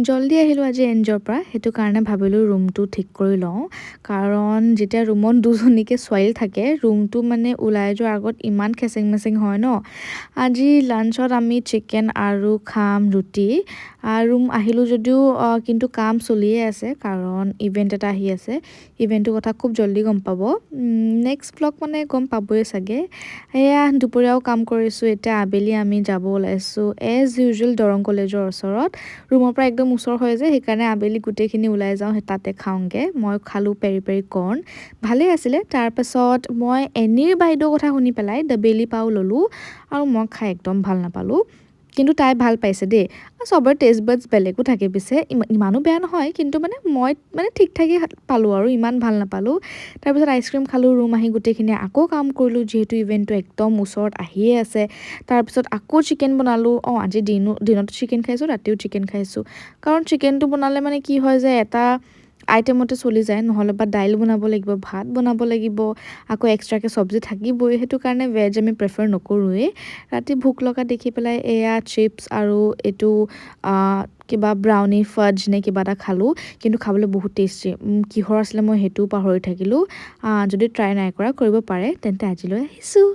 জল্দি আহিলোঁ আজি এনজৰ পৰা সেইটো কাৰণে ভাবিলোঁ ৰুমটো ঠিক কৰি লওঁ কাৰণ যেতিয়া ৰুমত দুজনীকৈ ছোৱালী থাকে ৰুমটো মানে ওলাই যোৱাৰ আগত ইমান খেচেং মেচেং হয় ন আজি লাঞ্চত আমি চিকেন আৰু খাম ৰুটি ৰুম আহিলোঁ যদিও কিন্তু কাম চলিয়ে আছে কাৰণ ইভেণ্ট এটা আহি আছে ইভেণ্টটোৰ কথা খুব জল্দি গম পাব নেক্সট ব্লগ মানে গম পাবই চাগে এয়া দুপৰীয়াও কাম কৰিছোঁ এতিয়া আবেলি আমি যাব ওলাইছোঁ এজ ইউজুৱেল দৰং কলেজৰ ওচৰত ৰুমৰ পৰা একদম ওচৰ হয় যে সেইকাৰণে আবেলি গোটেইখিনি ওলাই যাওঁ তাতে খাওঁগৈ মই খালোঁ পেৰি পেৰি কৰ্ণ ভালেই আছিলে তাৰপাছত মই এনিৰ বাইদেউৰ কথা শুনি পেলাই দ্য বেলি পাও ল'লোঁ আৰু মই খাই একদম ভাল নাপালোঁ কিন্তু তাই ভাল পাইছে দেই চবৰে টেষ্ট বাডছ বেলেগো থাকে পিছে ইমানো বেয়া নহয় কিন্তু মই ঠিক ঠাকেই পালোঁ আৰু ইমান ভাল নাপালোঁ তাৰপিছত আইচক্ৰীম খালোঁ ৰুম আহি গোটেইখিনি আকৌ কাম কৰিলোঁ যিহেতু ইভেণ্টটো একদম ওচৰত আহিয়ে আছে তাৰপিছত আকৌ চিকেন বনালোঁ আজি দিনতো চিকেন খাইছোঁ ৰাতিও চিকেন খাইছোঁ কাৰণ চিকেনটো বনালে কি হয় যে এটা আইটেমতে চলি যায় নহ'লে বা দাইল বনাব লাগিব ভাত বনাব লাগিব আকৌ এক্সট্ৰাকৈ চব্জি থাকিবই সেইটো কাৰণে ভেজ আমি প্ৰেফাৰ নকৰোঁৱেই ৰাতি ভোক লগা দেখি পেলাই এয়া চিপছ আৰু এইটো কিবা ব্ৰাউনি ফাডজ নে কিবা এটা খালোঁ কিন্তু খাবলৈ বহুত টেষ্টি কিহৰ আছিলে মই সেইটোও পাহৰি থাকিলোঁ যদি ট্ৰাই নাই কৰা কৰিব পাৰে তেন্তে আজিলৈ আহিছোঁ